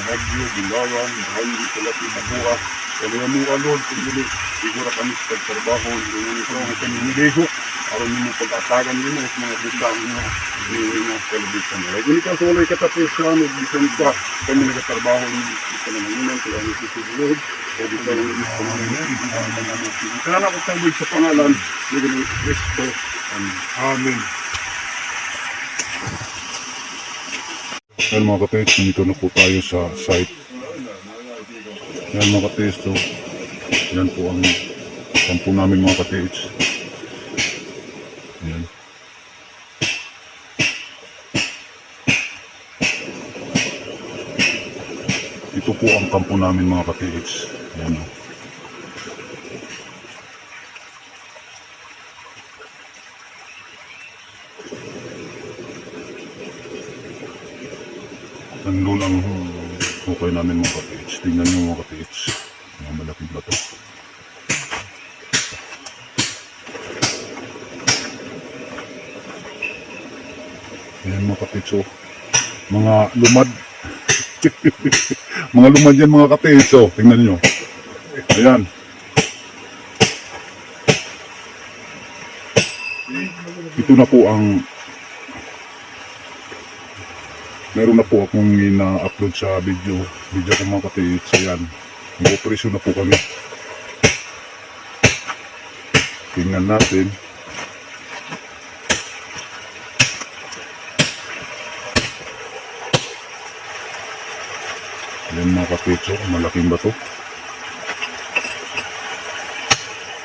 Bagyo, Bulawan, Bahali, Kalati, Mabuha. Kaya mo Lord, kung hindi, siguro kami sa pagtrabaho, hindi mo ito ang kaninideho. Aron mo pag-atagan din mo, mga butang mo, hindi mo celebration. Kung ikaw sa wala'y katapusan, bisan pa, kami nagkatrabaho, ito na naman, kaya nito si Lord, o dito lang ito sa mga naman. Kaya na pagtawag sa pangalan, ni Kristo. Amen. Yan mga ka-TH, dito na po tayo sa site. Yan mga ka-TH, so, yan po ang kampo namin mga ka-TH. Yan. Ito po ang kampo namin mga ka-TH. Yan o. Nandun ang hukay namin mga ka-TH. Tingnan nyo mga ka-TH. Mga malaking bato. Ayan mga ka-TH. Oh. Mga lumad. Mga lumad yan mga ka-TH. Oh. Tingnan nyo. Ayan. Ito na po ang meron na po akong ina-upload sa video ko mga ka-TH. Ayan, mag-operasyon na po kami. Tingnan natin. Ayan mga ka-TH, malaking bato.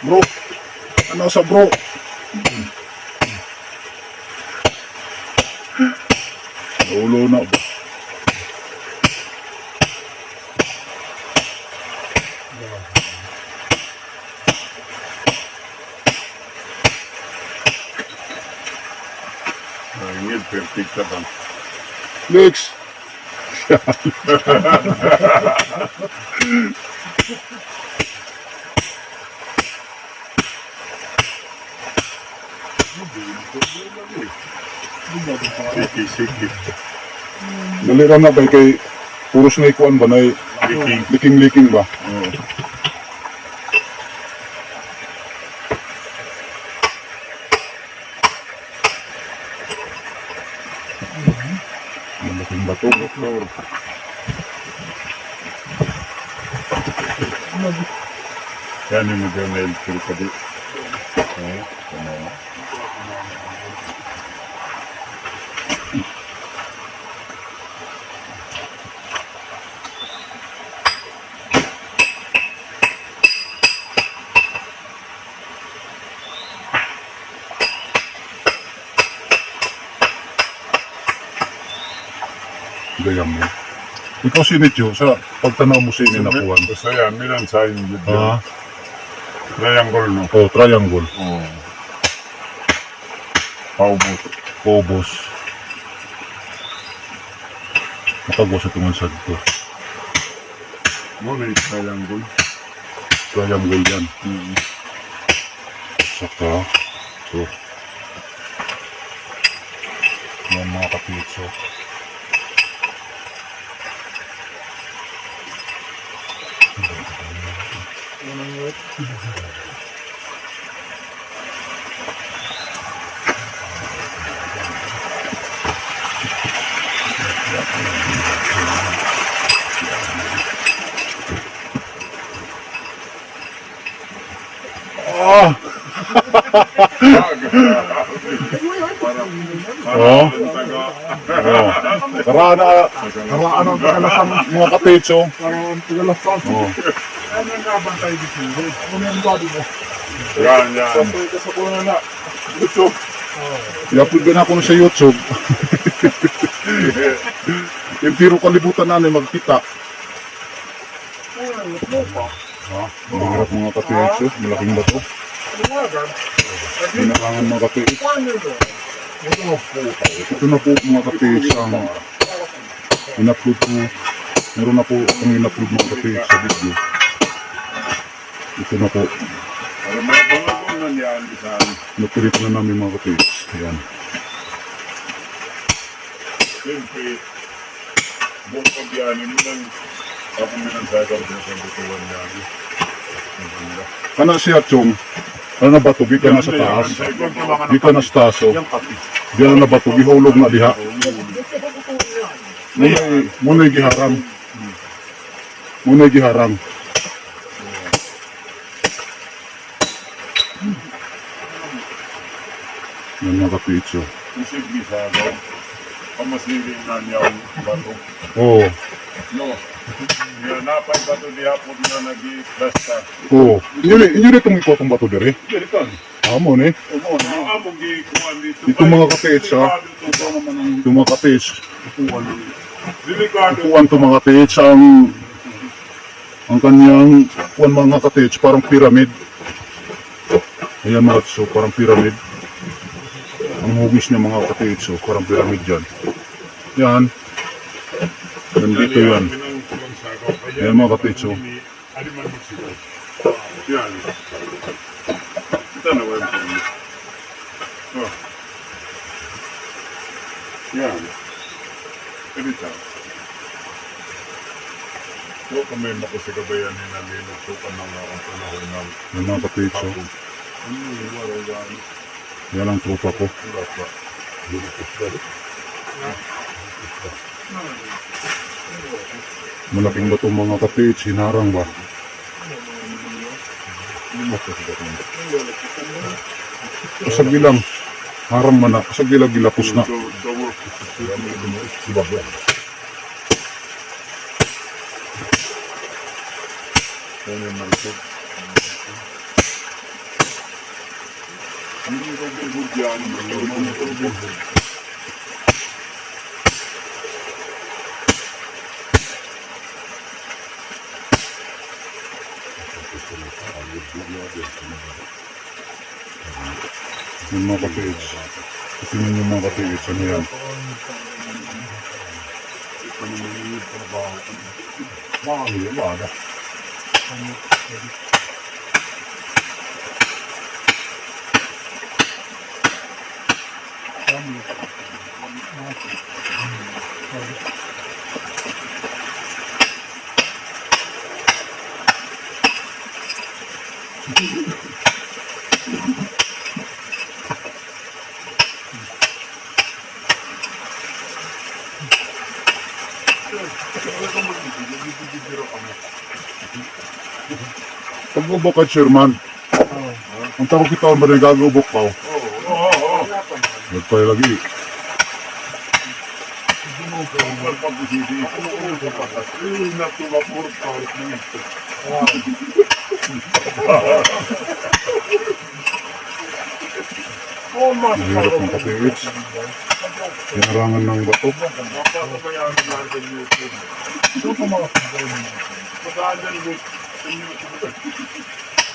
Bro, ano sa bro? Ulo na ba? Ingin, perfect ka ba? Lex! Siki. Dalira na ba kay puros na ikuan ba na liking ba? Oo. Malaking bato. Yan yung mag-mail sila ka di. Oo. Gayam mo. Ikaw sinityo sa pagtanaw mo sinin na kuwan. Basta yan, milan sa inyo dito. Ah, Triangle, no? oh, triangle. Oo. Paubos. Pobos. Makagwa sa tungan sa dito. Muna yung triangle. Triangle yan. Saka, so, yan mga kapitso. Ah! Oh. Oh. Karaan ang kalasan mga kapitso. Parang tagalasan. Oh. Ano ang kabantay dito? Ano yung body mo? Yan, yan. Sampay ka sa kuna na. Gusto. I-upload ka na ako sa YouTube. Yung piro kalibutan namin magkita. Mahirap mga kapitso. Malaking bato. Binakangan mga kapitso. Ito na po mga kapitso ang in-upload ko. Meron na po akong in-upload mga kapitso sa video. Ito na po. Alam mo, mga kunan yan, isang. Napilit na namin mga kapitso. Ayan. Siyempre, Buong pagyanin mo lang. Ako minansagal din sa butuan niya. Kana siya chong. Ano na bato? Di ka na sa taas. Di ka na sa taas. Oh. Di na na bato. Gihulog na diha. Muna'y giharang. Muna'y giharang. Yan mga kapitso. Isip gisagaw. Pamasiling na niya ang bato. Oo. No. Yan, napay bato di hapon na nag-i-plasta. Oo. Inyo rin itong ikot ang bato dere. Dili ka. Amo ni. Mga among gikuhan dito. Itong mga kapitso. Itong mga kapitso. Delikado. Kuwan to mga kapitso ang kanyang kuwan mga kapitso parang pyramid. Ayan mga kapitso, parang pyramid. Ang hugis niya mga kapitso, parang pyramid yan. Yan. Nandito yan. Yan mga kapitso. Aliman mo sila. Yan. Ito na wala. Oh. Yan. Ganito. So kami makasigabayan ni namin at so kanang ang panahon ng Yan mga kapitso. Yan ang trupa ko. Malaking bato mga kapitso, hinarang ba? Kasag bilang. Harang man na. Kasag bilang gilapos na. Yung mga kapitso. Tingnan yung mga kapitso. Ano yan? Pag-ubok ka, Sherman. Ang tawag kita ba na gagubok pa? Nagpay lagi. Mahirap ng kapitso. Hinarangan ng bato.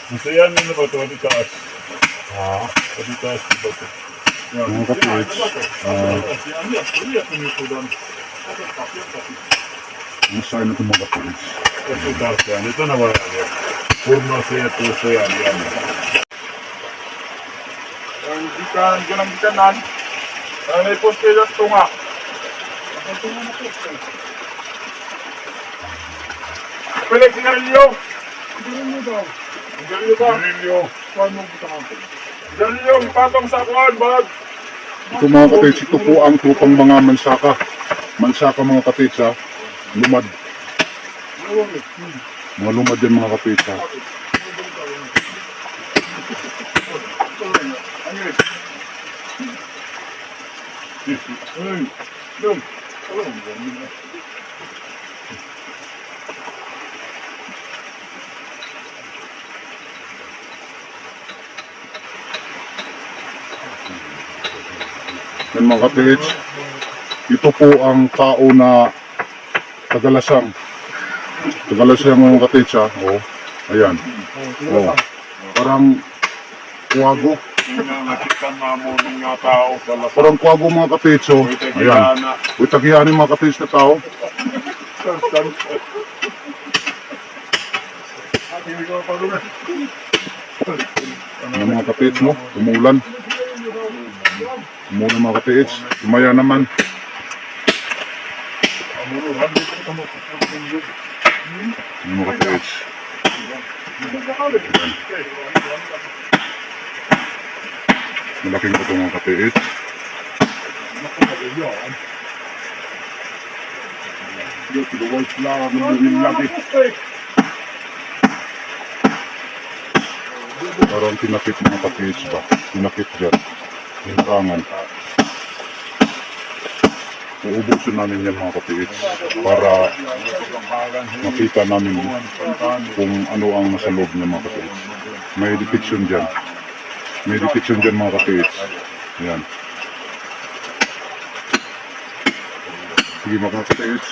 Masaya nyo ba ito? Di taas. Di taas di ba ito? Mga kapitso. Masaya na itong mga kapitso. Ito taas yan. Ito na wala yan. Purma siya, puso yan. Yan. Ang ikan, ganang ikanan. Ang may poste yung tunga. Ang tunga na poste. Pilik sigarilyo. Sigarilyo daw. Sigarilyo ba? Sigarilyo. Kuhan mo kita ka. Sigarilyo, ipatong sa kuhan, bag. Ito mga kapitso, ito po ang trupang mga mansaka. Mansaka mga kapitso. Lumad. Mga lumad yan mga kapitso. Yan mga kapitso. Ito po ang tao na Tagalasang. Tagalasang mga kapitso. Oh, ayan. Oh. Parang kuwago. Nakita nga mo ng mga tao sa lakas. Parang kuwago mga kapitso. Ayan. Uy, tagiyanin mga kapitso na tao. Ano mga kapitso mo? Tumulan. Tumulan mga kapitso. Tumaya naman. Amunuran dito. Yung mga ka-TH. Malaking ito mga ka-TH. Yung tinuwal sila, nabungin lagi. Parang tinakip mga ka-TH ba? Tinakip dyan. Hinarangan. Uubusin namin yan mga ka-TH para makita namin kung ano ang nasa loob niya mga ka-TH. May detection dyan. May detection dyan mga ka-TH. Yan. Sige mga ka-TH.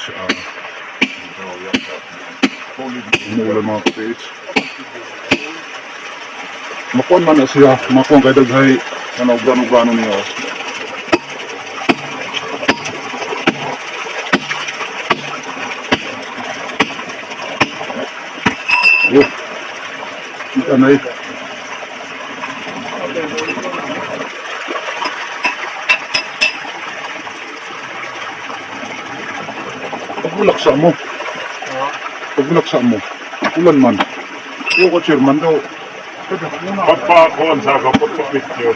Umuulan mga ka-TH. Makuan man na siya. Makuan kay daghay. Ano, gano niya. Oh, kita na eh. Pagbulaksa mo. Pagbulaksa mo. Ulan man. Yung ko chairman daw. Pagpakon sa kapot sa picture.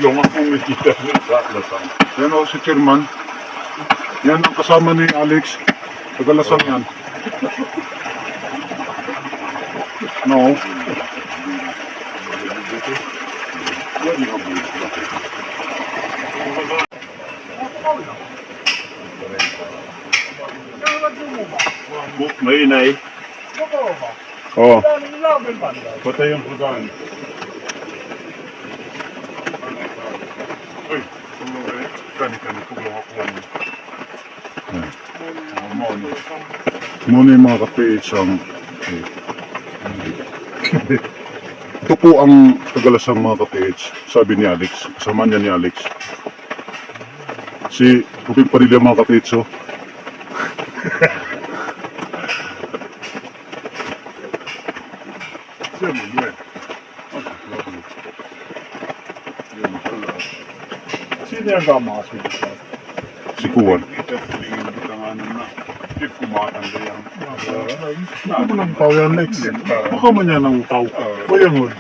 Yung akong nakita sa lasan. Yan o si chairman. Yan ang kasama ni Alex. Tagalasan yan. No. May inay. Oh. Patay yung pagkaan. Uy, kani-kani tulong ako lang. Muna yung mga ka-PH ang ito po ang tagalasang mga ka-PH, sabi ni Alex, kasama niya ni Alex. Si Puping Padilla mga ka-PH, oh. Sino yung gamas mo? Si Kuwan. Ako mo ng tao yan, Lex. Baka man yan ng tao. O yan,